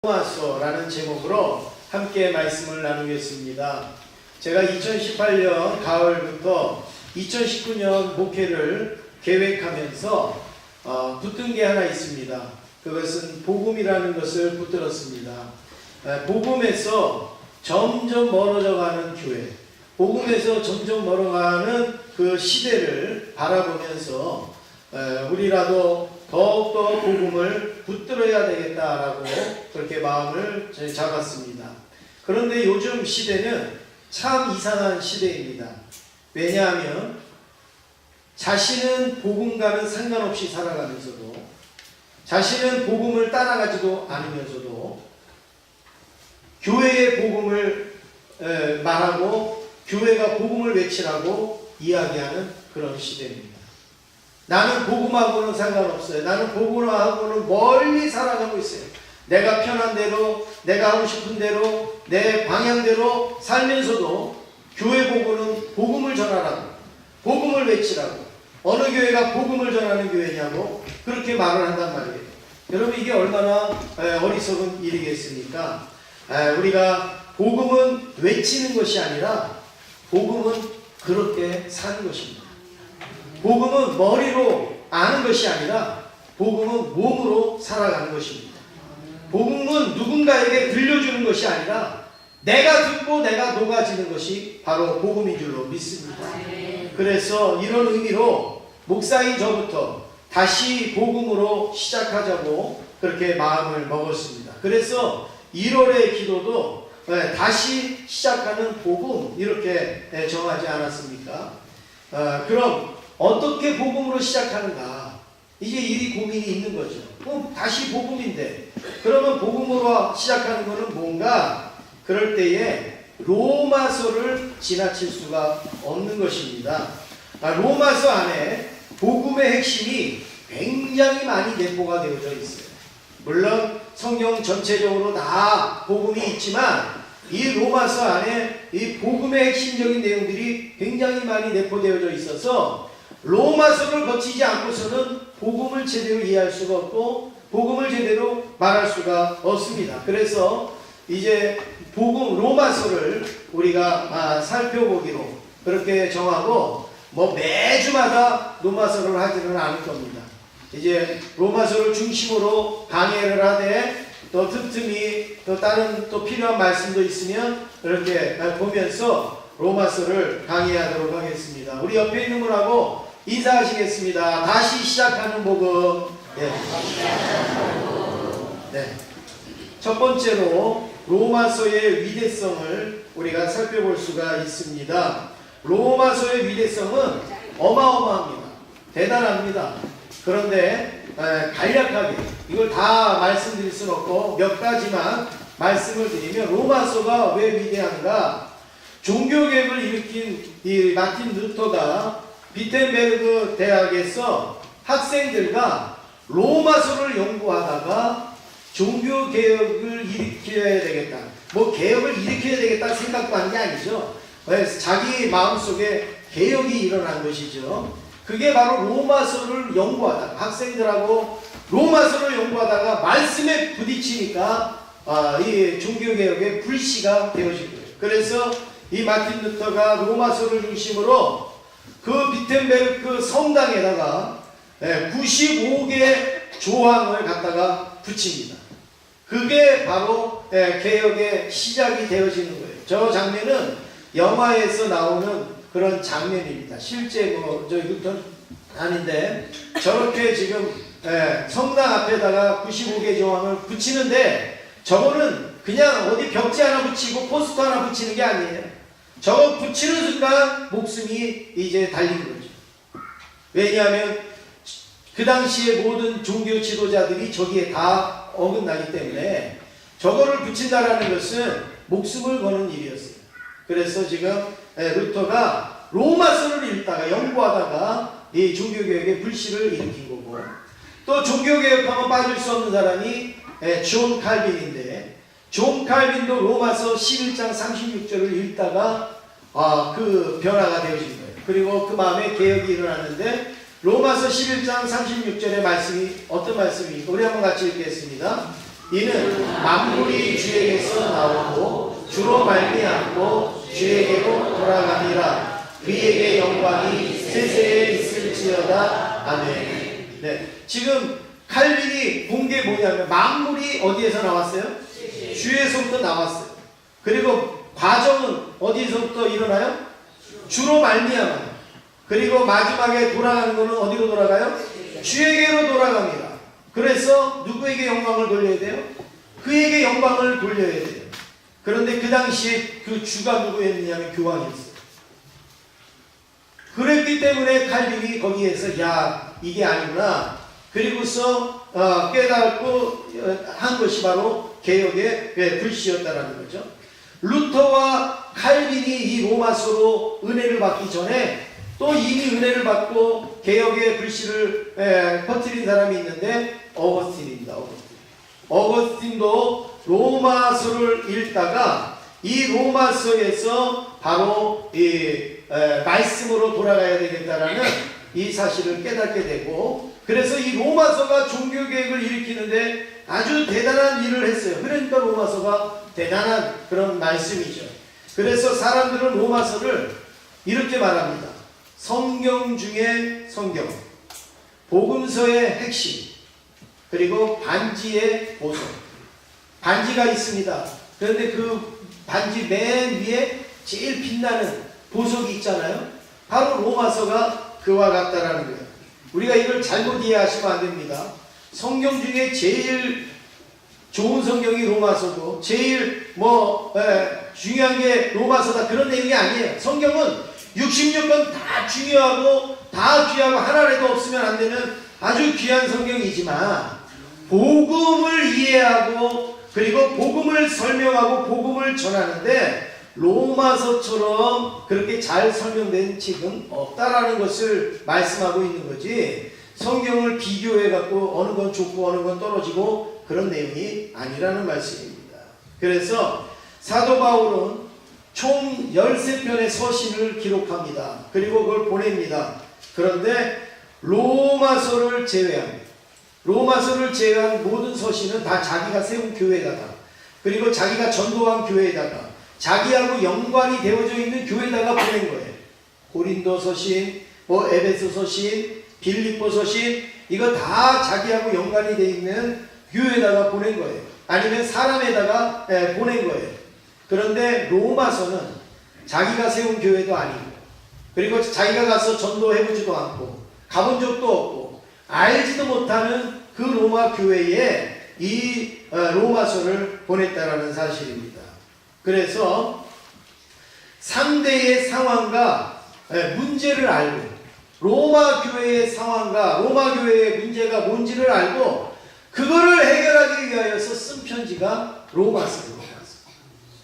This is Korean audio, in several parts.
로마서라는 제목으로 함께 말씀을 나누겠습니다. 제가 2018년 가을부터 2019년 목회를 계획하면서 붙든 게 하나 있습니다. 그것은 복음이라는 것을 붙들었습니다. 복음에서 점점 멀어져가는 교회, 복음에서 점점 멀어가는 그 시대를 바라보면서 우리라도 더욱더 복음을 붙들어야 되겠다라고 그렇게 마음을 잡았습니다. 그런데 요즘 시대는 참 이상한 시대입니다. 왜냐하면 자신은 복음과는 상관없이 살아가면서도, 자신은 복음을 따라가지도 않으면서도 교회의 복음을 말하고 교회가 복음을 외치라고 이야기하는 그런 시대입니다. 나는 복음하고는 상관없어요. 나는 복음하고는 멀리 살아가고 있어요. 내가 편한 대로, 내가 하고 싶은 대로, 내 방향대로 살면서도 교회 복음은 복음을 전하라고, 복음을 외치라고, 어느 교회가 복음을 전하는 교회냐고 그렇게 말을 한단 말이에요. 여러분, 이게 얼마나 어리석은 일이겠습니까? 우리가 복음은 외치는 것이 아니라 복음은 그렇게 사는 것입니다. 복음은 머리로 아는 것이 아니라 복음은 몸으로 살아가는 것입니다. 복음은 누군가에게 들려주는 것이 아니라 내가 듣고 내가 녹아지는 것이 바로 복음인 줄로 믿습니다. 그래서 이런 의미로 목사인 저부터 다시 복음으로 시작하자고 그렇게 마음을 먹었습니다. 그래서 1월의 기도도 다시 시작하는 복음 이렇게 정하지 않았습니까? 그럼 어떻게 복음으로 시작하는가? 이제 일이 고민이 있는 거죠. 다시 복음인데 그러면 복음으로 시작하는 것은 뭔가? 그럴 때에 로마서를 지나칠 수가 없는 것입니다. 로마서 안에 복음의 핵심이 굉장히 많이 내포가 되어져 있어요. 물론 성경 전체적으로 다 복음이 있지만 이 로마서 안에 이 복음의 핵심적인 내용들이 굉장히 많이 내포되어져 있어서 로마서를 거치지 않고서는 복음을 제대로 이해할 수가 없고 복음을 제대로 말할 수가 없습니다. 그래서 이제 복음 로마서를 우리가 살펴보기로 그렇게 정하고 매주마다 로마서를 하지는 않을 겁니다. 이제 로마서를 중심으로 강해를 하되 또 틈틈이 또 다른 또 필요한 말씀도 있으면 이렇게 보면서 로마서를 강의하도록 하겠습니다. 우리 옆에 있는 분하고 인사하시겠습니다. 다시 시작하는 복음. 네. 첫 번째로 로마서의 위대성을 우리가 살펴볼 수가 있습니다. 로마서의 위대성은 어마어마합니다. 대단합니다. 그런데 간략하게 이걸 다 말씀드릴 수는 없고 몇 가지만 말씀을 드리면 로마서가 왜 위대한가? 종교개혁을 일으킨 이 마틴 루터가 비텐베르그 대학에서 학생들과 로마서를 연구하다가 종교개혁을 일으켜야 되겠다. 개혁을 일으켜야 되겠다 생각도 한 게 아니죠. 자기 마음속에 개혁이 일어난 것이죠. 그게 바로 로마서를 연구하다가 학생들하고 로마서를 연구하다가 말씀에 부딪히니까 이 종교개혁의 불씨가 되어진 거예요. 그래서 이 마틴 루터가 로마서를 중심으로 그 비텐베르크 성당에다가 95개 조항을 갖다가 붙입니다. 그게 바로 개혁의 시작이 되어지는 거예요. 저 장면은 영화에서 나오는 그런 장면입니다. 실제 루터는 아닌데 저렇게 지금 성당 앞에다가 95개 조항을 붙이는데 저거는 그냥 어디 벽지 하나 붙이고 포스터 하나 붙이는 게 아니에요. 저거 붙이는 순간 목숨이 이제 달리는 거죠. 왜냐하면 그 당시에 모든 종교 지도자들이 저기에 다 어긋나기 때문에 저거를 붙인다라는 것은 목숨을 거는 일이었어요. 그래서 지금 루터가 로마서를 읽다가 연구하다가 이 종교개혁의 불씨를 일으킨 거고, 또 종교개혁하면 빠질 수 없는 사람이 존 칼빈인데 존 칼빈도 로마서 11장 36절을 읽다가 그 변화가 되어진 거예요. 그리고 그 마음에 개혁이 일어났는데 로마서 11장 36절의 말씀이 어떤 말씀입니까? 우리 한번 같이 읽겠습니다. 이는 만물이 주에게서 나오고 주로 말미암고 주에게로 돌아가니라. 그에게 영광이 세세에 있을지어다. 아멘. 네, 지금 칼빈이 본 게 뭐냐면 만물이 어디에서 나왔어요? 주에서부터 나왔어요. 그리고 과정은 어디서부터 일어나요? 주로 말미암아요. 그리고 마지막에 돌아가는 거는 어디로 돌아가요? 주에게로 돌아갑니다. 그래서 누구에게 영광을 돌려야 돼요? 그에게 영광을 돌려야 돼요. 그런데 그 당시에 그 주가 누구였느냐면 교황이었어요. 그랬기 때문에 칼빈이 거기에서 야, 이게 아니구나. 그리고서 깨닫고 한 것이 바로 개혁의 불씨였다라는 거죠. 루터와 칼빈이 이 로마서로 은혜를 받기 전에 또 이미 은혜를 받고 개혁의 불씨를 퍼뜨린 사람이 있는데 어거스틴입니다. 어거스틴도 로마서를 읽다가 이 로마서에서 바로 이 말씀으로 돌아가야 되겠다라는 이 사실을 깨닫게 되고, 그래서 이 로마서가 종교개혁을 일으키는데 아주 대단한 일을 했어요. 그러니까 로마서가 대단한 그런 말씀이죠. 그래서 사람들은 로마서를 이렇게 말합니다. 성경 중에 성경, 복음서의 핵심, 그리고 반지의 보석. 반지가 있습니다. 그런데 그 반지 맨 위에 제일 빛나는 보석이 있잖아요. 바로 로마서가 그와 같다라는 거예요. 우리가 이걸 잘못 이해하시면 안 됩니다. 성경 중에 제일 좋은 성경이 로마서고 제일 중요한 게 로마서다, 그런 내용이 아니에요. 성경은 66권 다 중요하고 다 귀하고 하나라도 없으면 안 되는 아주 귀한 성경이지만, 복음을 이해하고 그리고 복음을 설명하고 복음을 전하는데 로마서처럼 그렇게 잘 설명된 책은 없다라는 것을 말씀하고 있는 거지, 성경을 비교해 갖고 어느 건 좋고 어느 건 떨어지고 그런 내용이 아니라는 말씀입니다. 그래서 사도 바울은 총 13편의 서신을 기록합니다. 그리고 그걸 보냅니다. 그런데 로마서를 제외한 모든 서신은 다 자기가 세운 교회에다가, 그리고 자기가 전도한 교회에다가, 자기하고 연관이 되어져 있는 교회에다가 보낸 거예요. 고린도 서신, 에베소 서신, 빌립보 서신, 이거 다 자기하고 연관이 되어 있는 교회에다가 보낸 거예요. 아니면 사람에다가 보낸 거예요. 그런데 로마서는 자기가 세운 교회도 아니고, 그리고 자기가 가서 전도해보지도 않고 가본 적도 없고 알지도 못하는 그 로마 교회에 이 로마서를 보냈다라는 사실입니다. 그래서 상대의 상황과 문제를 알고, 로마 교회의 상황과 로마 교회의 문제가 뭔지를 알고 그거를 해결하기 위하여서 쓴 편지가 로마서입니다.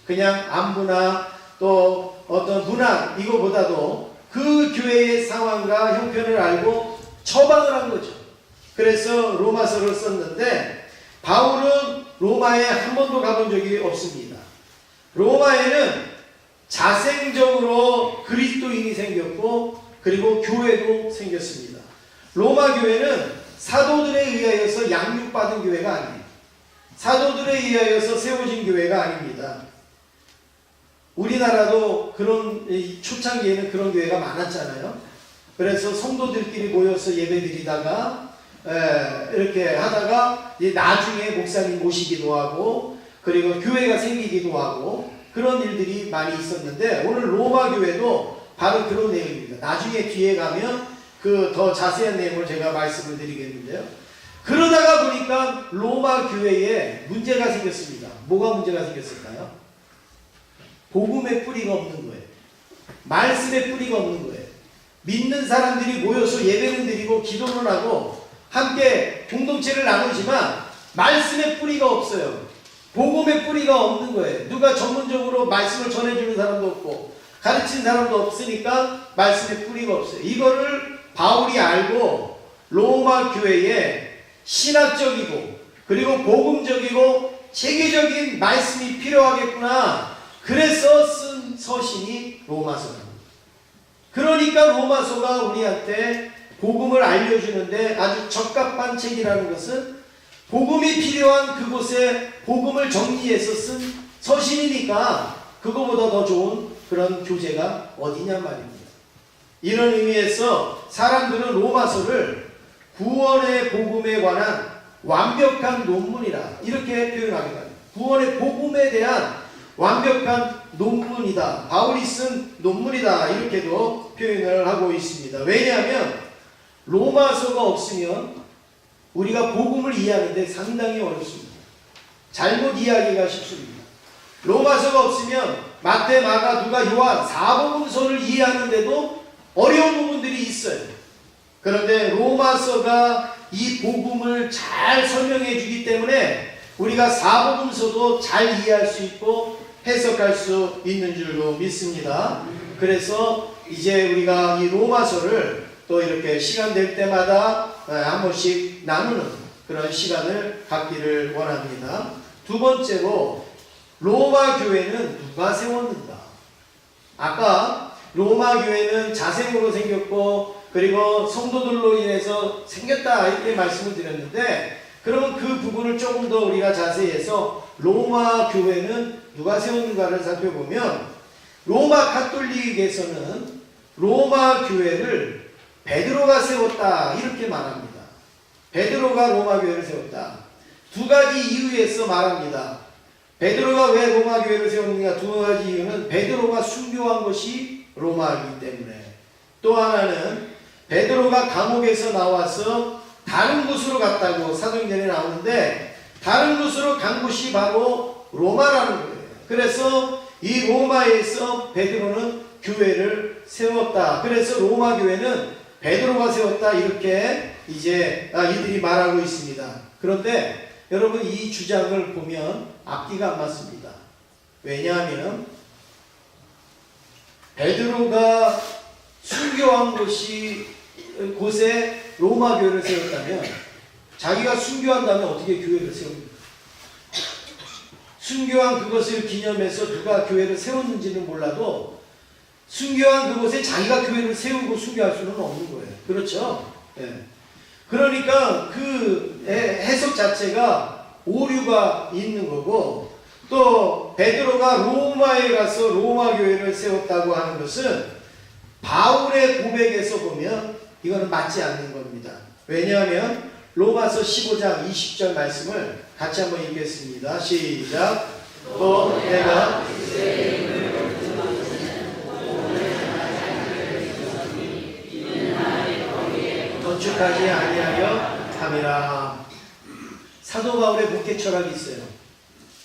그냥 안부나 또 어떤 문안 이거보다도 그 교회의 상황과 형편을 알고 처방을 한 거죠. 그래서 로마서를 썼는데, 바울은 로마에 한 번도 가본 적이 없습니다. 로마에는 자생적으로 그리스도인이 생겼고 그리고 교회도 생겼습니다. 로마 교회는 사도들에 의하여서 양육받은 교회가 아니에요. 사도들에 의하여서 세워진 교회가 아닙니다. 우리나라도 그런 초창기에는 그런 교회가 많았잖아요. 그래서 성도들끼리 모여서 예배드리다가 이렇게 하다가 나중에 목사님 모시기도 하고 그리고 교회가 생기기도 하고 그런 일들이 많이 있었는데, 오늘 로마 교회도 바로 그런 내용입니다. 나중에 뒤에 가면 그 더 자세한 내용을 제가 말씀을 드리겠는데요. 그러다가 보니까 로마 교회에 문제가 생겼습니다. 뭐가 문제가 생겼을까요? 복음의 뿌리가 없는 거예요. 말씀의 뿌리가 없는 거예요. 믿는 사람들이 모여서 예배는 드리고 기도는 하고 함께 공동체를 나누지만 말씀의 뿌리가 없어요. 복음의 뿌리가 없는 거예요. 누가 전문적으로 말씀을 전해주는 사람도 없고 가르친 사람도 없으니까 말씀의 뿌리가 없어요. 이거를 바울이 알고 로마 교회에 신학적이고 그리고 복음적이고 체계적인 말씀이 필요하겠구나, 그래서 쓴 서신이 로마서입니다. 그러니까 로마서가 우리한테 복음을 알려주는데 아주 적합한 책이라는 것은 복음이 필요한 그곳에 복음을 정리해서 쓴 서신이니까 그거보다 더 좋은 그런 교재가 어디냐 말입니다. 이런 의미에서 사람들은 로마서를 구원의 복음에 관한 완벽한 논문이라 이렇게 표현하기도 합니다. 구원의 복음에 대한 완벽한 논문이다. 바울이 쓴 논문이다. 이렇게도 표현을 하고 있습니다. 왜냐하면 로마서가 없으면 우리가 복음을 이해하는데 상당히 어렵습니다. 잘못 이해하기가 쉽습니다. 로마서가 없으면 마태, 마가, 누가, 요한 4복음서를 이해하는데도 어려운 부분들이 있어요. 그런데 로마서가 이 복음을 잘 설명해 주기 때문에 우리가 4복음서도 잘 이해할 수 있고 해석할 수 있는 줄로 믿습니다. 그래서 이제 우리가 이 로마서를 또 이렇게 시간 될 때마다 한 번씩 나누는 그런 시간을 갖기를 원합니다. 두 번째로 로마 교회는 누가 세웠는가? 아까 로마 교회는 자생으로 생겼고 그리고 성도들로 인해서 생겼다 이렇게 말씀을 드렸는데 그러면 그 부분을 조금 더 우리가 자세히 해서 로마 교회는 누가 세웠는가를 살펴보면 로마 가톨릭에서는 로마 교회를 베드로가 세웠다 이렇게 말합니다. 베드로가 로마 교회를 세웠다. 두 가지 이유에서 말합니다. 베드로가 왜 로마 교회를 세웠는가? 두 가지 이유는 베드로가 순교한 것이 로마이기 때문에, 또 하나는 베드로가 감옥에서 나와서 다른 곳으로 갔다고 사도행전에 나오는데 다른 곳으로 간 곳이 바로 로마라는 거예요. 그래서 이 로마에서 베드로는 교회를 세웠다. 그래서 로마 교회는 베드로가 세웠다 이렇게 이제 이들이 말하고 있습니다. 그런데 여러분 이 주장을 보면 앞뒤가 안 맞습니다. 왜냐하면 베드로가 순교한 곳에 로마 교회를 세웠다면 자기가 순교한 다음에 어떻게 교회를 세웁니까? 순교한 그것을 기념해서 누가 교회를 세웠는지는 몰라도 순교한 그곳에 자기가 교회를 세우고 순교할 수는 없는 거예요. 그렇죠? 네. 그러니까 그 해석 자체가 오류가 있는 거고, 또 베드로가 로마에 가서 로마 교회를 세웠다고 하는 것은 바울의 고백에서 보면 이거는 맞지 않는 겁니다. 왜냐하면 로마서 15장 20절 말씀을 같이 한번 읽겠습니다. 시작. 또 내가 건축하지 아니하여 함이라. 사도 바울의 목회 철학이 있어요.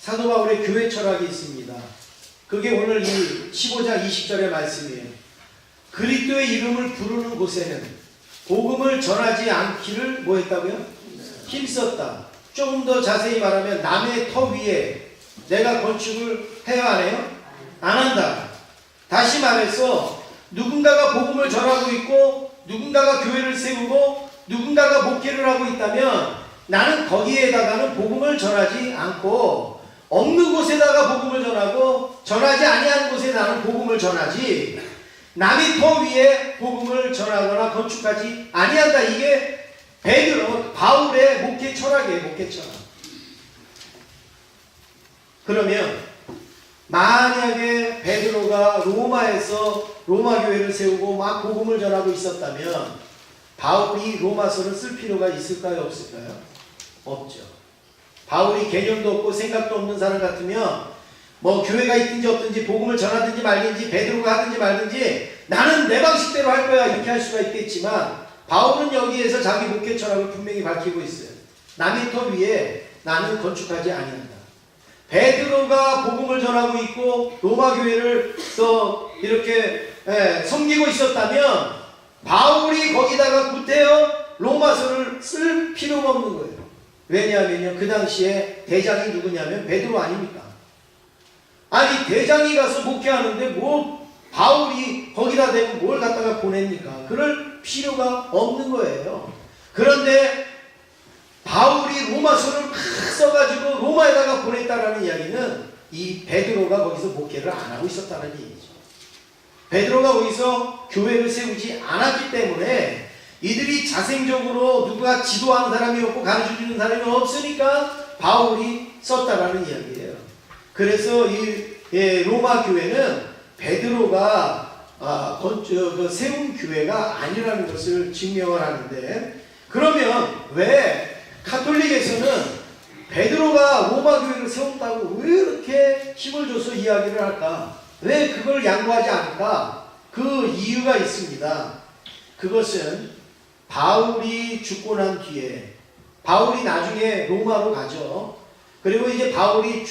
사도 바울의 교회 철학이 있습니다. 그게 오늘 이 15장 20절의 말씀이에요. 그리스도의 이름을 부르는 곳에는 복음을 전하지 않기를 뭐 했다고요? 힘썼다. 조금 더 자세히 말하면 남의 터 위에 내가 건축을 해야 하네요? 안 한다. 다시 말해서 누군가가 복음을 전하고 있고 누군가가 교회를 세우고 누군가가 목회를 하고 있다면 나는 거기에다가는 복음을 전하지 않고 없는 곳에다가 복음을 전하고 전하지 아니한 곳에 나는 복음을 전하지 남이 더 위에 복음을 전하거나 건축하지 아니한다. 이게 베드로 바울의 목회 철학이에요. 목회 철학. 그러면 만약에 베드로가 로마에서 로마 교회를 세우고 막 복음을 전하고 있었다면 바울이 로마서를 쓸 필요가 있을까요? 없을까요? 없죠. 바울이 개념도 없고 생각도 없는 사람 같으면 뭐 교회가 있든지 없든지 복음을 전하든지 말든지 베드로가 하든지 말든지 나는 내 방식대로 할 거야 이렇게 할 수가 있겠지만 바울은 여기에서 자기 목회 철학을 분명히 밝히고 있어요. 남의 터 위에 나는 건축하지 아니한다. 베드로가 복음을 전하고 있고 로마 교회를 또 이렇게 섬기고 있었다면 바울이 거기다가 구태여 로마서를 쓸 필요가 없는 거예요. 왜냐하면요, 그 당시에 대장이 누구냐면 베드로 아닙니까? 아니 대장이 가서 목회하는데 뭐 바울이 거기다 대고 뭘 갖다가 보냅니까? 그럴 필요가 없는 거예요. 그런데 바울이 로마서를 막 써가지고 로마에다가 보냈다라는 이야기는 이 베드로가 거기서 목회를 안 하고 있었다는 얘기죠. 베드로가 거기서 교회를 세우지 않았기 때문에 이들이 자생적으로 누가 지도하는 사람이 없고 가르쳐주는 사람이 없으니까 바울이 썼다라는 이야기예요. 그래서 이 로마 교회는 베드로가 세운 교회가 아니라는 것을 증명을 하는데, 그러면 왜 가톨릭에서는 베드로가 로마 교회를 세웠다고 왜 이렇게 힘을 줘서 이야기를 할까? 왜 그걸 양보하지 않을까? 그 이유가 있습니다. 그것은 바울이 죽고 난 뒤에, 바울이 나중에 로마로 가죠. 그리고 이제 바울이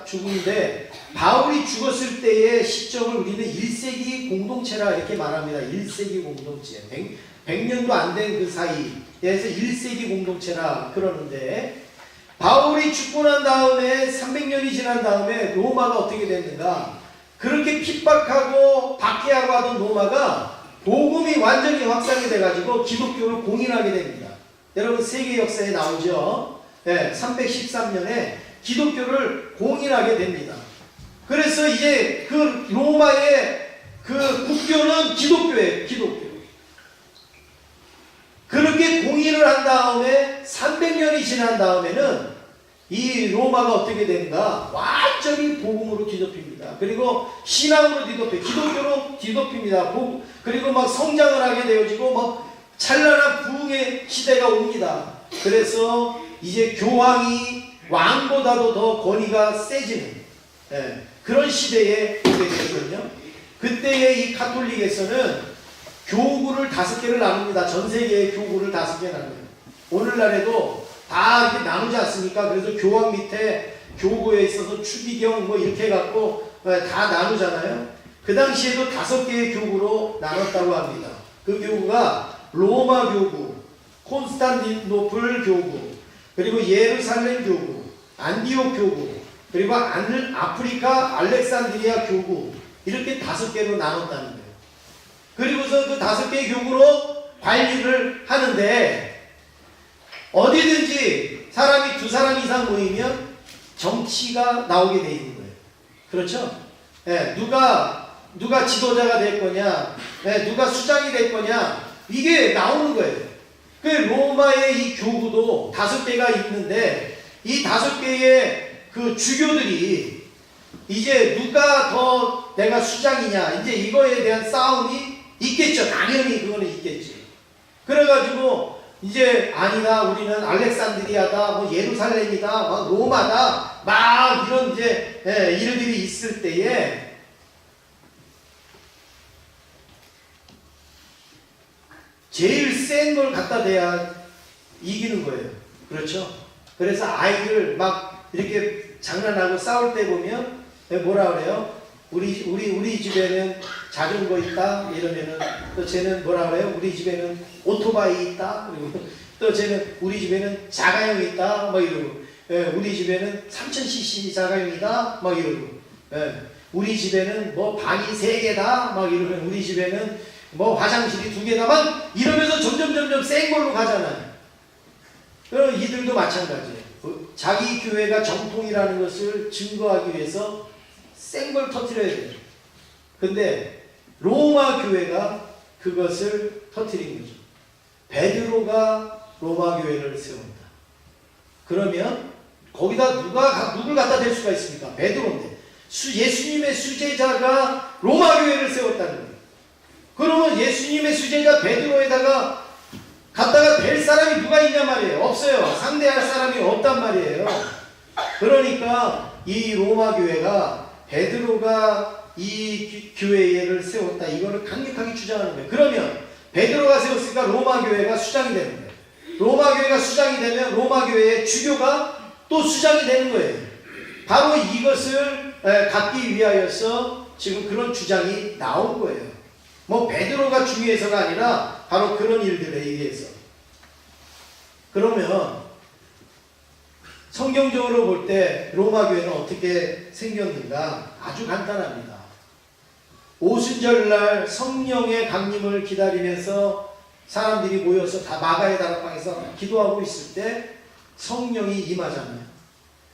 죽는데, 바울이 죽었을 때의 시점을 우리는 1세기 공동체라 이렇게 말합니다. 1세기 공동체. 100년도 안 된 그 사이에서 1세기 공동체라 그러는데, 바울이 죽고 난 다음에 300년이 지난 다음에 로마가 어떻게 됐는가? 그렇게 핍박하고 박해하고 하던 로마가 복음이 완전히 확산이 돼가지고 기독교를 공인하게 됩니다. 여러분 세계 역사에 나오죠. 313년에 기독교를 공인하게 됩니다. 그래서 이제 그 로마의 그 국교는 기독교예요. 기독교. 그렇게 공인을 한 다음에 300년이 지난 다음에는 이 로마가 어떻게 되는가? 완전히 복음으로 뒤덮입니다. 그리고 신앙으로 뒤덮여, 기독교로 뒤덮입니다. 그리고 막 성장을 하게 되어지고 막 찬란한 부흥의 시대가 옵니다. 그래서 이제 교황이 왕보다도 더 권위가 세지는 그런 시대에 오게 되거든요. 그때의 이 가톨릭에서는 교구를 5개를 나눕니다. 전 세계의 교구를 5개 나눠요. 오늘날에도 다 이렇게 나누지 않습니까? 그래서 교황 밑에 교구에 있어서 추기경 뭐 이렇게 해갖고 다 나누잖아요. 그 당시에도 5개의 교구로 나눴다고 합니다. 그 교구가 로마 교구, 콘스탄티노플 교구, 그리고 예루살렘 교구, 안디옥 교구, 그리고 아프리카 알렉산드리아 교구, 이렇게 5개로 나눴다는 거예요. 그리고서 그 5개의 교구로 관리를 하는데, 어디든지 사람이 2사람 이상 모이면 정치가 나오게 돼 있는 거예요. 그렇죠? 누가 지도자가 될 거냐, 누가 수장이 될 거냐, 이게 나오는 거예요. 그 로마의 이 교구도 5개가 있는데, 이 5개의 그 주교들이 이제 누가 더 내가 수장이냐, 이제 이거에 대한 싸움이 있겠죠. 당연히 그거는 있겠지. 그래가지고 이제 아니다, 우리는 알렉산드리아다, 뭐 예루살렘이다, 막 로마다, 막 이런 이제 일들이 있을 때에 제일 센 걸 갖다 대야 이기는 거예요. 그렇죠? 그래서 아이들 막 이렇게 장난하고 싸울 때 보면 뭐라 그래요? 우리 집에는 자전거 있다 이러면은, 또 쟤는 뭐라 그래요? 우리 집에는 오토바이 있다. 그리고 또 쟤는 우리 집에는 자가용 있다. 막 이러고, 우리 집에는 3000cc 자가용이다. 막 이러고, 우리 집에는 뭐 방이 3개다. 막 이러면 우리 집에는 뭐 화장실이 2개다. 막 이러면서 점점 센 걸로 가잖아요. 그럼 이들도 마찬가지예요. 자기 교회가 정통이라는 것을 증거하기 위해서 센 걸 터뜨려야 돼요. 근데 로마 교회가 그것을 터뜨린 거죠. 베드로가 로마 교회를 세운다. 그러면 거기다 누굴 갖다 댈 수가 있습니까? 베드로인데. 예수님의 수제자가 로마 교회를 세웠다는 거예요. 그러면 예수님의 수제자 베드로에다가 갖다가 댈 사람이 누가 있냐 말이에요. 없어요. 상대할 사람이 없단 말이에요. 그러니까 이 로마 교회가 베드로가 이 교회를 세웠다, 이거를 강력하게 주장하는 거예요. 그러면 베드로가 세웠으니까 로마 교회가 수장이 되는 거예요. 로마 교회가 수장이 되면 로마 교회의 주교가 또 수장이 되는 거예요. 바로 이것을 갖기 위하여서 지금 그런 주장이 나온 거예요. 뭐 베드로가 중요해서가 아니라 바로 그런 일들에 의해서. 그러면 성경적으로 볼 때 로마 교회는 어떻게 생겼는가? 아주 간단합니다. 오순절날 성령의 강림을 기다리면서 사람들이 모여서 다 마가의 다락방에서 기도하고 있을 때 성령이 임하잖아요.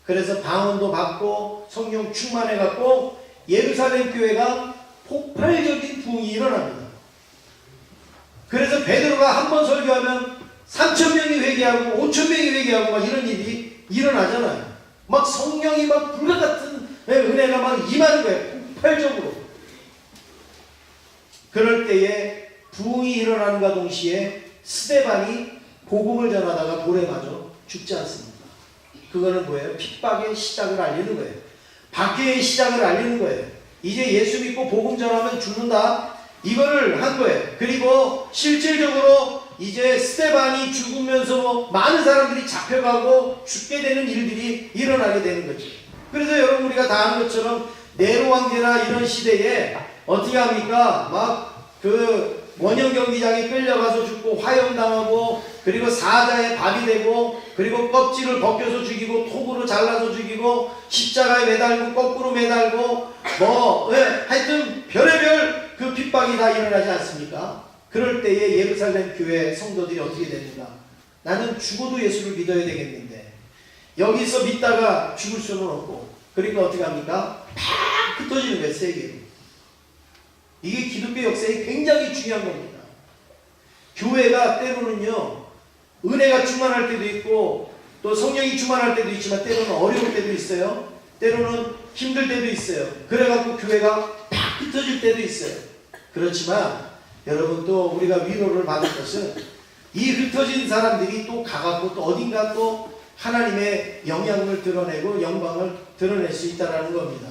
그래서 방언도 받고 성령 충만해 갖고 예루살렘 교회가 폭발적인 부흥이 일어납니다. 그래서 베드로가 한 번 설교하면 3,000명이 회개하고 5,000명이 회개하고 막 이런 일이 일어나잖아요. 막 성령이 막 불과 같은 은혜가 막 임하는 거예요. 폭발적으로. 그럴 때에 부흥이 일어나는가 동시에 스데반이 복음을 전하다가 돌에 맞아 죽지 않습니다. 그거는 뭐예요? 핍박의 시작을 알리는 거예요. 박해의 시작을 알리는 거예요. 이제 예수 믿고 복음 전하면 죽는다. 이거를 한 거예요. 그리고 실질적으로 이제 스데반이 죽으면서 많은 사람들이 잡혀가고 죽게 되는 일들이 일어나게 되는 거죠. 그래서 여러분 우리가 다 아는 것처럼 네로 황제나 이런 시대에 어떻게 합니까? 막 그 원형 경기장에 끌려가서 죽고 화형당하고 그리고 사자의 밥이 되고 그리고 껍질을 벗겨서 죽이고 톱으로 잘라서 죽이고 십자가에 매달고 거꾸로 매달고 하여튼 별의별 그 핍박이 다 일어나지 않습니까? 그럴 때에 예루살렘 교회 성도들이 어떻게 됩니까? 나는 죽어도 예수를 믿어야 되겠는데 여기서 믿다가 죽을 수는 없고 그러니까 어떻게 합니까? 팍 흩어지는 거예요. 세계로. 이게 기독교 역사에 굉장히 중요한 겁니다. 교회가 때로는요 은혜가 충만할 때도 있고 또 성령이 충만할 때도 있지만 때로는 어려울 때도 있어요. 때로는 힘들 때도 있어요. 그래갖고 교회가 팍 흩어질 때도 있어요. 그렇지만 여러분 또 우리가 위로를 받을 것은 이 흩어진 사람들이 또 가갖고 또 어딘가 또 하나님의 영향을 드러내고 영광을 드러낼 수 있다는 겁니다.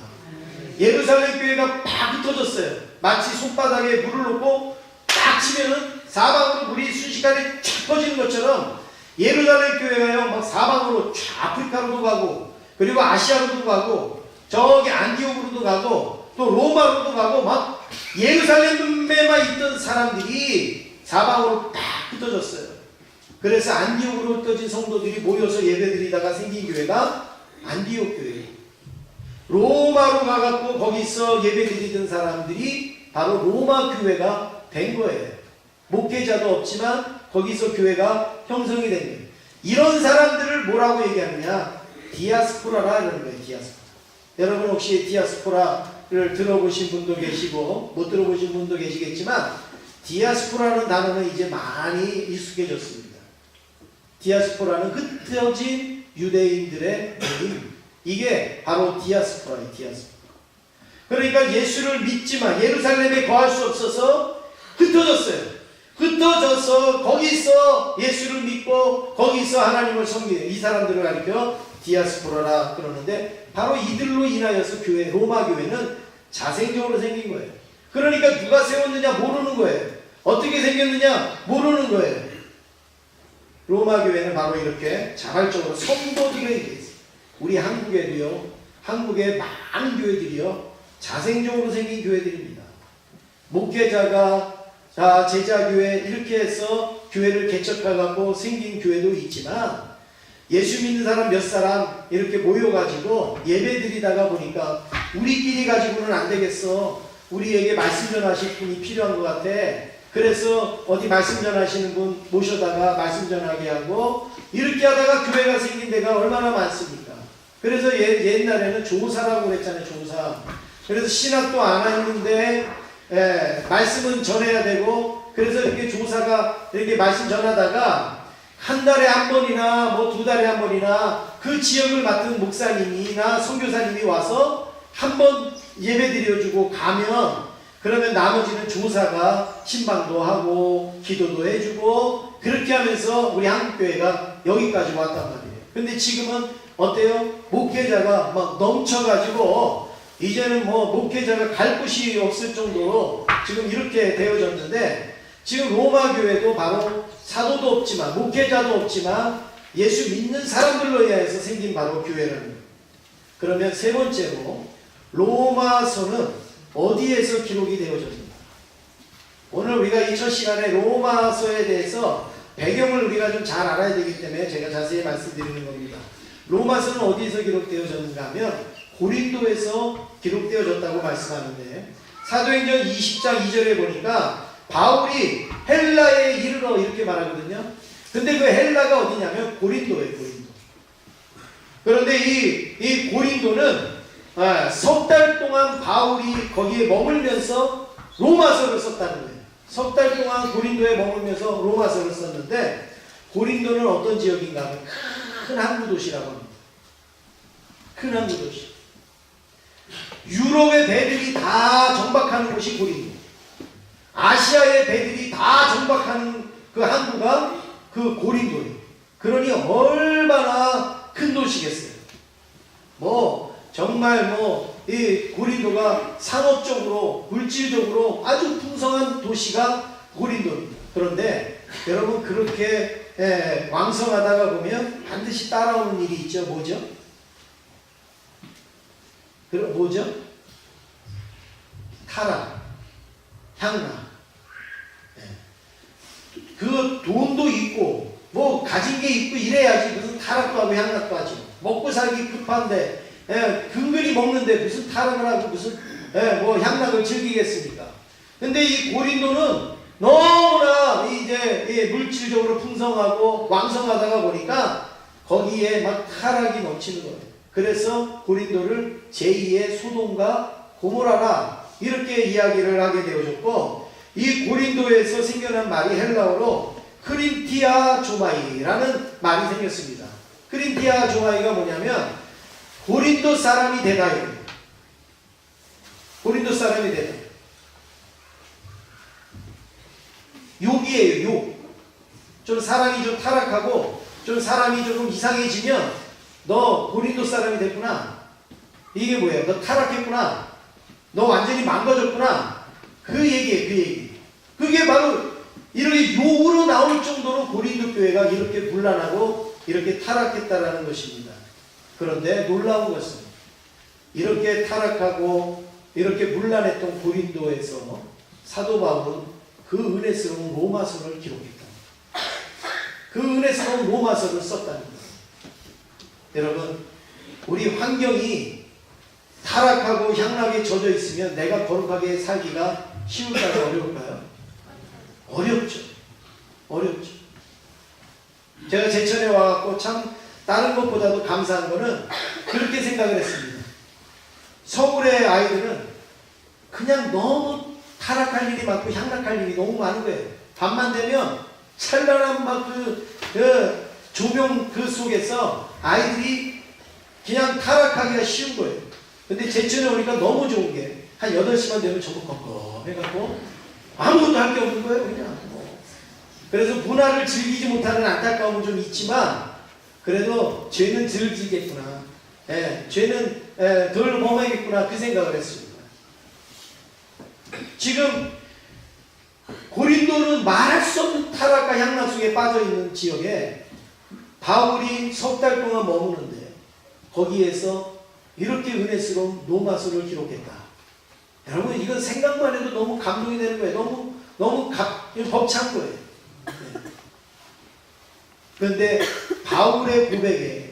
예루살렘 교회가 팍 흩어졌어요. 마치 손바닥에 물을 놓고 딱 치면은 사방으로 물이 순식간에 쫙 퍼지는 것처럼 예루살렘 교회가요 막 사방으로 쫙 아프리카로도 가고 그리고 아시아로도 가고 저기 안디옥으로도 가고 또 로마로도 가고 막 예루살렘에만 있던 사람들이 사방으로 딱 흩어졌어요. 그래서 안디옥으로 흩어진 성도들이 모여서 예배드리다가 생긴 교회가 안디옥 교회예요. 로마로 가갖고 거기서 예배드리던 사람들이 바로 로마 교회가 된 거예요. 목회자도 없지만 거기서 교회가 형성이 된 거예요. 이런 사람들을 뭐라고 얘기하느냐? 디아스포라라 이러는 거예요. 디아스포라. 여러분 혹시 디아스포라를 들어보신 분도 계시고 못 들어보신 분도 계시겠지만 디아스포라는 단어는 이제 많이 익숙해졌습니다. 디아스포라는 흩어진 유대인들의 모임. 이게 바로 디아스포라예요. 디아스포라. 그러니까 예수를 믿지만 예루살렘에 거할 수 없어서 흩어졌어요. 흩어져서 거기서 예수를 믿고 거기서 하나님을 섬기는 이 사람들을 가리켜 디아스포라라 그러는데 바로 이들로 인하여서 교회 로마 교회는 자생적으로 생긴 거예요. 그러니까 누가 세웠느냐 모르는 거예요. 어떻게 생겼느냐 모르는 거예요. 로마 교회는 바로 이렇게 자발적으로 성도들에 의해서 우리 한국에도요, 한국의 많은 교회들이요, 자생적으로 생긴 교회들입니다. 목회자가 제자교회 이렇게 해서 교회를 개척해갖고 생긴 교회도 있지만 예수 믿는 사람 몇 사람 이렇게 모여가지고 예배 드리다가 보니까 우리끼리 가지고는 안 되겠어. 우리에게 말씀 전하실 분이 필요한 것 같아. 그래서 어디 말씀 전하시는 분 모셔다가 말씀 전하게 하고 이렇게 하다가 교회가 생긴 데가 얼마나 많습니까? 그래서 옛날에는 조사라고 그랬잖아요. 조사. 그래서 신학도 안 하는데 말씀은 전해야 되고 그래서 이렇게 조사가 이렇게 말씀 전하다가 한 달에 한 번이나 뭐 두 달에 한 번이나 그 지역을 맡은 목사님이나 선교사님이 와서 한 번 예배 드려주고 가면 그러면 나머지는 조사가 신방도 하고 기도도 해주고 그렇게 하면서 우리 한국교회가 여기까지 왔단 말이에요. 근데 지금은 어때요? 목회자가 막 넘쳐가지고 이제는 뭐 목회자가 갈 곳이 없을 정도로 지금 이렇게 되어졌는데 지금 로마 교회도 바로 사도도 없지만 목회자도 없지만 예수 믿는 사람들로 인해서 생긴 바로 교회라는 거예요. 그러면 세 번째로 로마서는 어디에서 기록이 되어졌는가? 오늘 우리가 이 첫 시간에 로마서에 대해서 배경을 우리가 좀 잘 알아야 되기 때문에 제가 자세히 말씀드리는 겁니다. 로마서는 어디에서 기록되어졌는가 하면 고린도에서 기록되어졌다고 말씀하는데 사도행전 20장 2절에 보니까 바울이 헬라에 이르러 이렇게 말하거든요. 근데 그 헬라가 어디냐면 고린도예요. 고린도. 그런데 이 고린도는 석 달 동안 바울이 거기에 머물면서 로마서를 썼다는 거예요. 석 달 동안 고린도에 머물면서 로마서를 썼는데 고린도는 어떤 지역인가 하면 큰 항구 도시라고 합니다. 큰 항구 도시. 유럽의 배들이 다 정박하는 곳이 고린도. 아시아의 배들이 다 정박하는 그 항구가 그 고린도예요. 그러니 얼마나 큰 도시겠어요. 정말 이 고린도가 상업적으로 물질적으로 아주 풍성한 도시가 고린도입니다. 그런데 여러분 그렇게 왕성하다가 보면 반드시 따라오는 일이 있죠. 뭐죠? 타락, 향락. 그 돈도 있고 가진 게 있고 이래야지 무슨 타락도 하고 향락도 하지. 먹고 살기 급한데 근근히 먹는데 무슨 타락을 하고 무슨 향락을 즐기겠습니까? 근데 이 고린도는 너무나 이제 물질적으로 풍성하고 왕성하다가 보니까 거기에 막 타락이 넘치는 거예요. 그래서 고린도를 제2의 소돔과 고모라라 이렇게 이야기를 하게 되어졌고, 이 고린도에서 생겨난 말이 헬라어로 크린티아 조마이라는 말이 생겼습니다. 크린티아 조마이가 뭐냐면 고린도 사람이 되다예요. 고린도 사람이 되다. 욕이에요, 욕. 좀 사람이 좀 타락하고 좀 사람이 조금 이상해지면 너 고린도 사람이 됐구나. 이게 뭐예요? 너 타락했구나. 너 완전히 망가졌구나. 그 얘기예요, 그 얘기. 그게 바로 이렇게 욕으로 나올 정도로 고린도 교회가 이렇게 분란하고 이렇게 타락했다라는 것입니다. 그런데 놀라운 것은 이렇게 타락하고 이렇게 분란했던 고린도에서 사도 바울은 그 은혜스러운 로마서를 기록했다. 그 은혜스러운 로마서를 썼다는 거예요. 여러분, 우리 환경이 타락하고 향락에 젖어 있으면 내가 거룩하게 살기가 쉬울까요? 어려울까요? 어렵죠. 어렵죠. 제가 제천에 와갖고 참 다른 것보다도 감사한 거는 그렇게 생각을 했습니다. 서울의 아이들은 그냥 너무 타락할 일이 많고 향락할 일이 너무 많은 거예요. 밤만 되면 찬란한 그 조명 그 속에서 아이들이 그냥 타락하기가 쉬운 거예요. 근데 제천에 오니까 너무 좋은 게 한 8시만 되면 전부 껌껌해갖고 아무것도 할 게 없는 거예요, 그냥. 그래서 문화를 즐기지 못하는 안타까움은 좀 있지만 그래도 죄는 덜 지겠구나. 죄는 덜 범하겠구나. 그 생각을 했습니다. 지금 고린도는 말할 수 없는 타락과 향락 속에 빠져있는 지역에 바울이 석 달 동안 머무는데 거기에서 이렇게 은혜스러운 로마서를 기록했다. 여러분, 이건 생각만 해도 너무 감동이 되는 거예요. 너무 벅찬 거예요. 그런데 바울의 고백에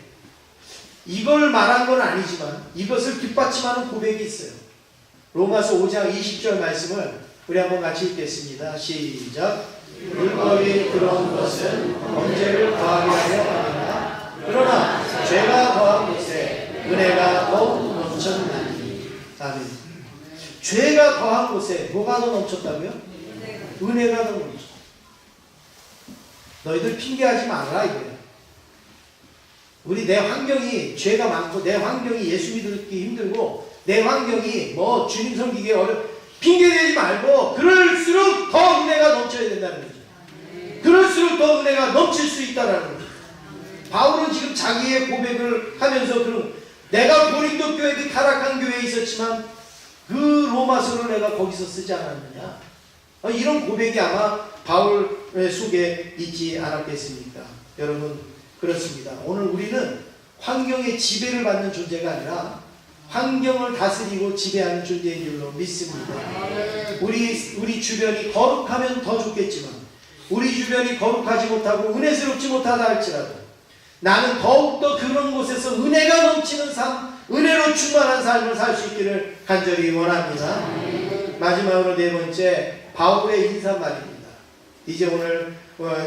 이걸 말한 건 아니지만 이것을 뒷받침하는 고백이 있어요. 로마서 5장 20절 말씀을 우리 한번 같이 읽겠습니다. 시작. 물거리 들어온 것은 범죄를 더하게 하려 하느냐. 그러나 죄가 더한 곳에 은혜가 더욱 넘쳤나니. 아멘. 죄가 더한 곳에 뭐가 더 넘쳤다고요? 은혜가 더 넘쳤다. 너희들 핑계하지 말아라 이거야. 우리 내 환경이 죄가 많고 내 환경이 예수 믿기 힘들고 내 환경이 주님 섬기기 핑계대지 말고 그럴수록 더 은혜가 넘쳐야 된다는 거죠. 그럴수록 더 은혜가 넘칠 수 있다는 거죠. 바울은 지금 자기의 고백을 하면서 내가 고린도 교회 그 타락한 교회에 있었지만 그 로마서를 내가 거기서 쓰지 않았느냐. 이런 고백이 아마 바울의 속에 있지 않았겠습니까? 여러분, 그렇습니다. 오늘 우리는 환경의 지배를 받는 존재가 아니라 환경을 다스리고 지배하는 존재인 줄로 믿습니다. 우리 주변이 거룩하면 더 좋겠지만 우리 주변이 거룩하지 못하고 은혜스럽지 못하다 할지라도 나는 더욱더 그런 곳에서 은혜가 넘치는 삶, 은혜로 충만한 삶을 살 수 있기를 간절히 원합니다. 마지막으로 네 번째, 바울의 인사말입니다. 이제 오늘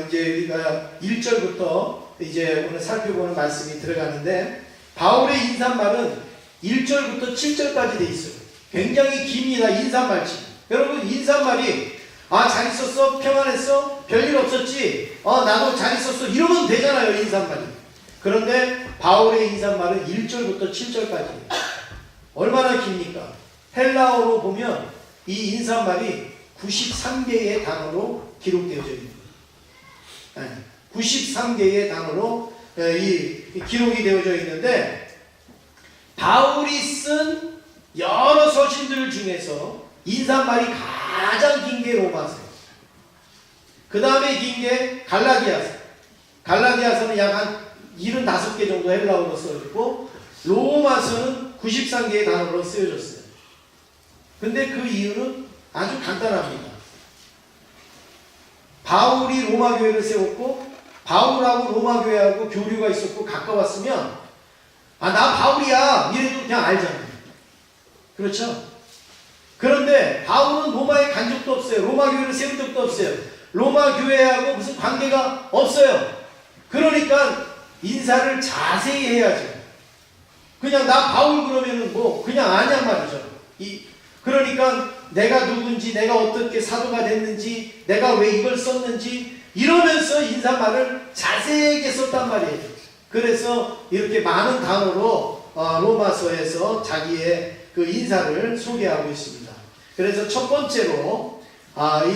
이제 우리가 1절부터 이제 오늘 살펴보는 말씀이 들어가는데 바울의 인사말은 1절부터 7절까지 돼 있어요. 굉장히 깁니다. 인사말씀. 여러분, 인사말이 아, 잘 있었어? 평안했어? 별일 없었지? 나도 잘 있었어? 이러면 되잖아요, 인사말이. 그런데 바울의 인사말은 1절부터 7절까지 얼마나 깁니까? 헬라어로 보면 이 인사말이 93개의 단어로 기록되어져 있는 거예요. 93개의 단어로 이 기록이 되어져 있는데, 바울이 쓴 여러 서신들 중에서 인사말이 가장 긴 게 로마서예요. 그 다음에 긴 게 갈라디아서. 갈라디아서는 약 한 75개 정도 헬라어로 쓰여졌고, 로마서는 93개의 단어로 쓰여졌어요. 근데 그 이유는 아주 간단합니다. 바울이 로마 교회를 세웠고, 바울하고 로마 교회하고 교류가 있었고 가까웠으면, 아, 나 바울이야 이래도 그냥 알잖아요. 그렇죠? 그런데 바울은 로마에 간 적도 없어요. 로마 교회를 세운 적도 없어요. 로마 교회하고 무슨 관계가 없어요. 그러니까 인사를 자세히 해야죠. 그냥 나 바울 그러면은 뭐 그냥 아냐 말이죠. 그러니까 내가 누군지, 내가 어떻게 사도가 됐는지, 내가 왜 이걸 썼는지 이러면서 인사말을 자세하게 썼단 말이에요. 그래서 이렇게 많은 단어로 로마서에서 자기의 그 인사를 소개하고 있습니다. 그래서 첫 번째로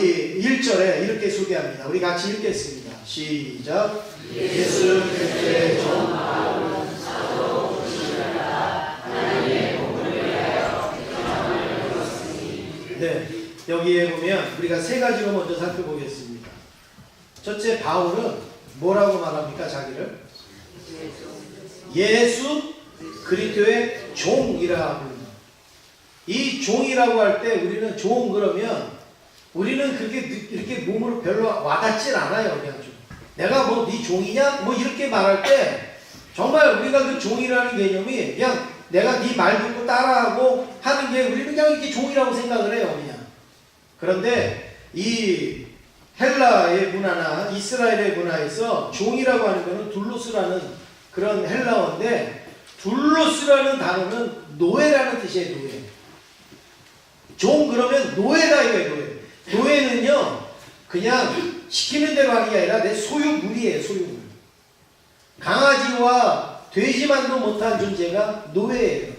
이 1절에 이렇게 소개합니다. 우리 같이 읽겠습니다. 시작. 예수 그리스도의 종 바울은 사도 되시리라. 하나님의 복을 위하여 평안을 이뤘으니. 네, 여기에 보면 우리가 세 가지로 먼저 살펴보겠습니다. 첫째, 바울은 뭐라고 말합니까? 자기를 예수 그리스도의 종이라 합니다. 이 종이라고 할 때 우리는 종 그러면 우리는 그게 이렇게 몸으로 별로 와닿질 않아요. 그냥 좀 내가 뭐 네 종이냐? 뭐 이렇게 말할 때 정말 우리가 그 종이라는 개념이 그냥 내가 네 말 듣고 따라하고 하는 게 우리는 그냥 이렇게 종이라고 생각을 해요. 그냥. 그런데 이 헬라의 문화나 이스라엘의 문화에서 종이라고 하는 것은 둘로스라는 그런 헬라어인데, 둘로스라는 단어는 노예라는 뜻이에요. 노예. 종 그러면 노예다 이거예요. 노예. 노예는요 그냥 시키는 대로 하는 게 아니라 내 소유물이에요. 소유물. 강아지와 돼지만도 못한 존재가 노예예요.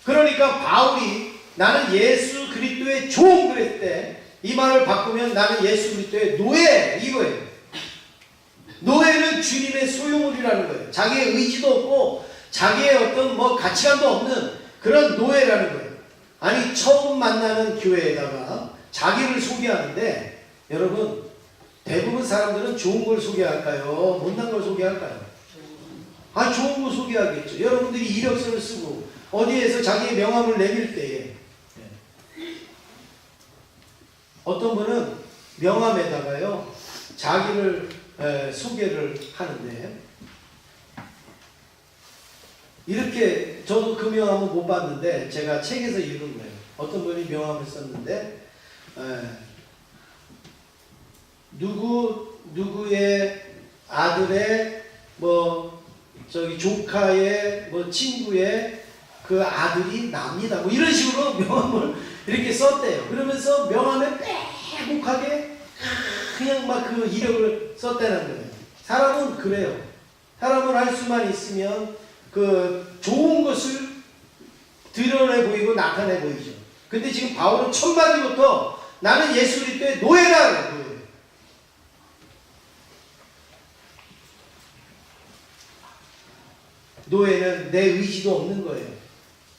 그러니까 바울이 나는 예수 그리스도의 종 그랬을 때 이 말을 바꾸면 나는 예수 그리스도의 노예 이거예요. 노예는 주님의 소유물이라는 거예요. 자기의 의지도 없고 자기의 어떤 뭐 가치관도 없는 그런 노예라는 거예요. 아니, 처음 만나는 교회에다가 자기를 소개하는데, 여러분 대부분 사람들은 좋은 걸 소개할까요? 못난 걸 소개할까요? 아, 좋은 거 소개하겠죠. 여러분들이 이력서를 쓰고 어디에서 자기의 명함을 내밀 때에 어떤 분은 명함에다가요 자기를 소개를 하는데, 이렇게 저도 그 명함은 못 봤는데 제가 책에서 읽은 거예요. 어떤 분이 명함을 썼는데 누구의 아들의 뭐 저기 조카의 뭐 친구의 그 아들이 납니다. 뭐 이런 식으로 명함을 이렇게 썼대요. 그러면서 명함에 빼곡하게 그냥 막 그 이력을 썼다는 거예요. 사람은 그래요. 사람은 할 수만 있으면 그 좋은 것을 드러내 보이고 나타내 보이죠. 근데 지금 바울은 첫 마디부터 나는 예수 그리스도의 노예라는 거예요. 노예는 내 의지도 없는 거예요.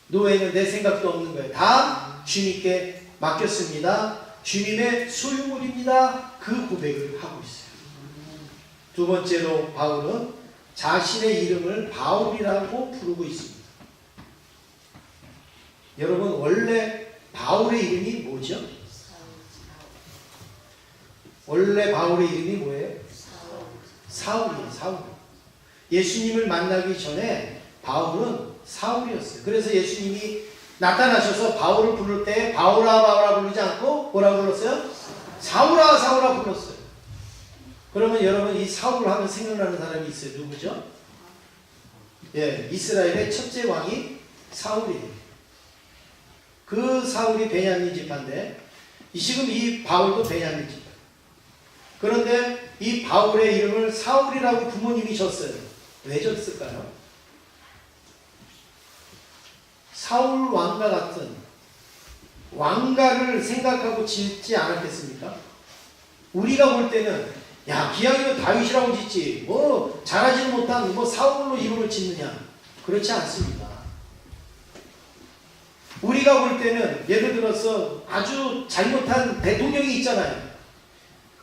노예는 내 생각도 없는 거예요. 다 주님께 맡겼습니다. 주님의 소유물입니다. 그 고백을 하고 있어요. 두 번째로 바울은 자신의 이름을 바울이라고 부르고 있습니다. 여러분, 원래 바울의 이름이 뭐죠? 원래 바울의 이름이 뭐예요? 사울이에요. 사울. 예수님을 만나기 전에 바울은 사울이었어요. 그래서 예수님이 나타나셔서 바울을 부를 때 바울아 바울아 부르지 않고 뭐라고 불렀어요? 사울아 사울아 불렀어요. 그러면 여러분 이 사울 하면 생각나는 사람이 있어요. 누구죠? 예, 이스라엘의 첫째 왕이 사울이에요. 그 사울이 베냐민 지파인데 지금 이 바울도 베냐민 지파. 그런데 이 바울의 이름을 사울이라고 부모님이 졌어요. 왜 졌을까요? 사울 왕과 같은 왕가를 생각하고 짓지 않았겠습니까? 우리가 볼 때는 야 기왕이면 다윗이라고 짓지 뭐 잘하지는 못한 뭐 사울로 이름을 짓느냐, 그렇지 않습니다. 우리가 볼 때는 예를 들어서 아주 잘못한 대통령이 있잖아요.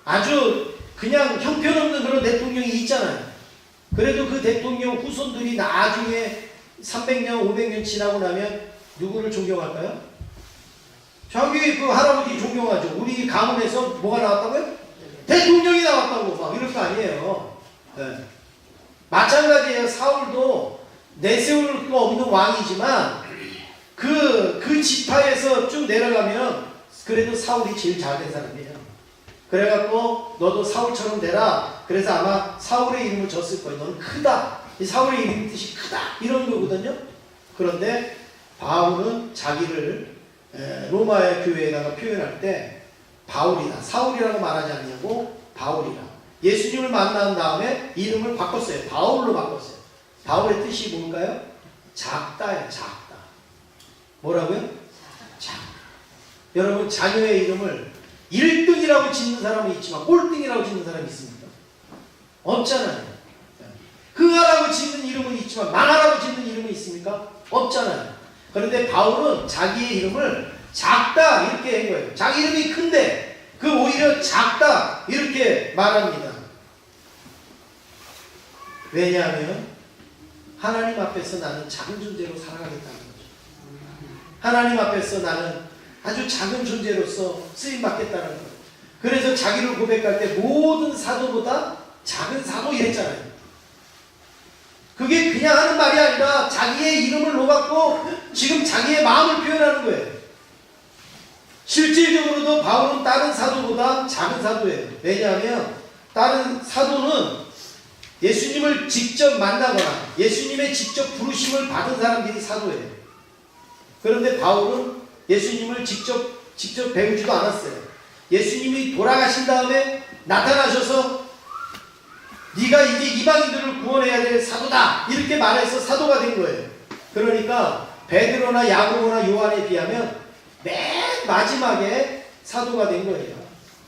아주 그냥 형편없는 그런 대통령이 있잖아요. 그래도 그 대통령 후손들이 나중에 300년 500년 지나고 나면 누구를 존경할까요? 자기 그 할아버지 존경하죠. 우리 가문에서 뭐가 나왔다고요? 대통령이 나왔다고 막 이럴 거 아니에요. 네. 마찬가지예요. 사울도 내세울 거 없는 왕이지만 그 지파에서 쭉 내려가면 그래도 사울이 제일 잘된 사람이에요. 그래갖고 너도 사울처럼 되라. 그래서 아마 사울의 이름을 줬을 거예요. 너는 크다. 이 사울의 이름 뜻이 크다. 이런 거거든요. 그런데 바울은 자기를 로마의 교회에다가 표현할 때 바울이다. 사울이라고 말하지 않냐고 바울이라. 예수님을 만난 다음에 이름을 바꿨어요. 바울로 바꿨어요. 바울의 뜻이 뭔가요? 작다예요. 작다. 뭐라고요? 작다. 여러분 자녀의 이름을 1등이라고 짓는 사람은 있지만 꼴등이라고 짓는 사람이 있습니까? 없잖아요. 흥하라고 짓는 이름은 있지만 망하라고 짓는 이름은 있습니까? 없잖아요. 그런데 바울은 자기의 이름을 작다 이렇게 한 거예요. 자기 이름이 큰데 그 오히려 작다 이렇게 말합니다. 왜냐하면 하나님 앞에서 나는 작은 존재로 살아가겠다는 거죠. 하나님 앞에서 나는 아주 작은 존재로서 쓰임받겠다는 거예요. 그래서 자기를 고백할 때 모든 사도보다 작은 사도 이랬잖아요. 그게 그냥 하는 말이 아니라 자기의 이름을 놓고 지금 자기의 마음을 표현하는 거예요. 실질적으로도 바울은 다른 사도보다 작은 사도예요. 왜냐하면 다른 사도는 예수님을 직접 만나거나 예수님의 직접 부르심을 받은 사람들이 사도예요. 그런데 바울은 예수님을 직접 배우지도 않았어요. 예수님이 돌아가신 다음에 나타나셔서 네가 이제 이방인들을 구원해야 될 사도다 이렇게 말해서 사도가 된 거예요. 그러니까 베드로나 야고보나 요한에 비하면 맨 마지막에 사도가 된 거예요.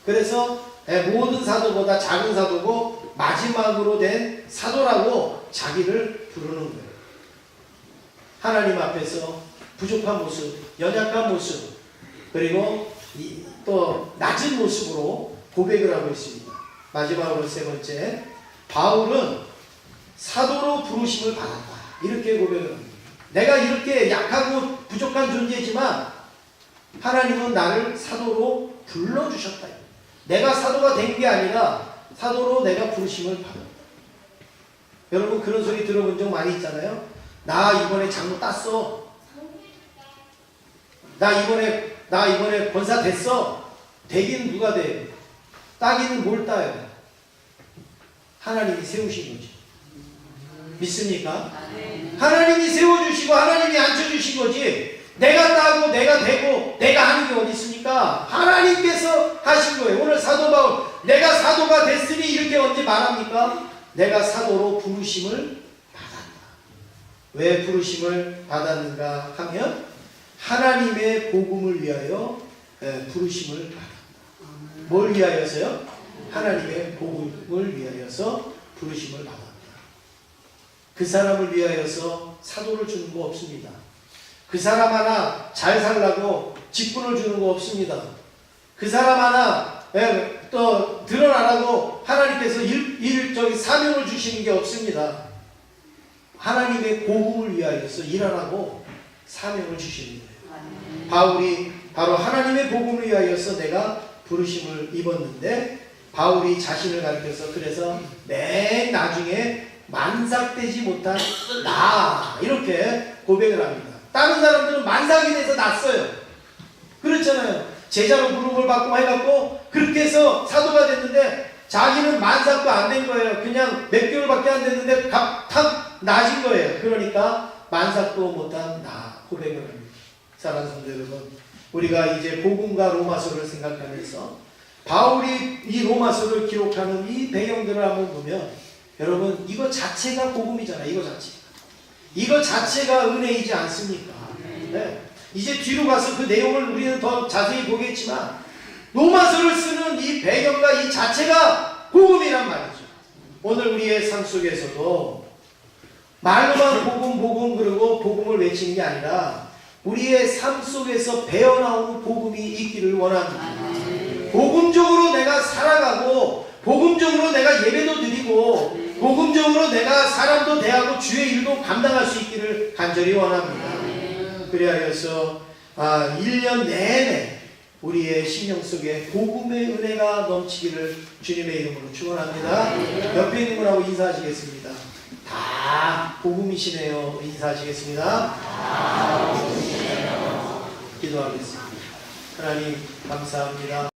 그래서 모든 사도보다 작은 사도고 마지막으로 된 사도라고 자기를 부르는 거예요. 하나님 앞에서 부족한 모습, 연약한 모습, 그리고 또 낮은 모습으로 고백을 하고 있습니다. 마지막으로 세 번째, 바울은 사도로 부르심을 받았다. 이렇게 고백을 합니다. 내가 이렇게 약하고 부족한 존재지만 하나님은 나를 사도로 불러주셨다. 내가 사도가 된 게 아니라 사도로 내가 부르심을 받았다. 여러분 그런 소리 들어본 적 많이 있잖아요. 나 이번에 장로 땄어. 나 이번에 권사 됐어. 되기는 누가 돼요? 따기는 뭘 따요? 하나님이 세우신 거지. 믿습니까? 하나님이 세워주시고 하나님이 앉혀주신 거지. 내가 따고 내가 되고 내가 하는 게 어디 있습니까? 하나님께서 하신 거예요. 오늘 사도 바울 내가 사도가 됐으니 이렇게 언제 말합니까? 내가 사도로 부르심을 받았다. 왜 부르심을 받았는가 하면 하나님의 복음을 위하여 부르심을 받았다. 뭘 위하여서요? 하나님의 복음을 위하여서 부르심을 받았다. 그 사람을 위하여서 사도를 주는 거 없습니다. 그 사람 하나 잘 살라고 직분을 주는 거 없습니다. 그 사람 하나 또 드러나라고 하나님께서 사명을 주시는 게 없습니다. 하나님의 복음을 위하여서 일하라고 사명을 주시는 거예요. 바울이 바로 하나님의 복음을 위하여서 내가 부르심을 입었는데 바울이 자신을 가리켜서 그래서 맨 나중에 만삭되지 못한 나 이렇게 고백을 합니다. 다른 사람들은 만삭이 돼서 났어요. 그렇잖아요. 제자로 부름을 받고 해갖고 그렇게 해서 사도가 됐는데 자기는 만삭도 안 된 거예요. 그냥 몇 개월밖에 안 됐는데 탁 낮은 거예요. 그러니까 만삭도 못한 나 고백을 합니다. 사랑하는 성도 여러분, 우리가 이제 복음과 로마서를 생각하면서 바울이 이 로마서를 기록하는 이 배경들을 한번 보면 여러분 이거 자체가 복음이잖아요. 이거 자체가 은혜이지 않습니까? 네. 이제 뒤로 가서 그 내용을 우리는 더 자세히 보겠지만 로마서를 쓰는 이 배경과 이 자체가 복음이란 말이죠. 오늘 우리의 삶 속에서도 말로만 복음 그러고 복음을 외치는 게 아니라 우리의 삶 속에서 배어나오는 복음이 있기를 원합니다. 복음적으로 내가 살아가고 복음적으로 내가 예배도 드리고 복음적으로 내가 사람도 대하고 주의 일도 감당할 수 있기를 간절히 원합니다. 그리하여서 1년 내내 우리의 심령 속에 복음의 은혜가 넘치기를 주님의 이름으로 축원합니다. 옆에 있는 분하고 인사하시겠습니다. 다 복음이시네요. 인사하시겠습니다. 기도하겠습니다. 하나님 감사합니다.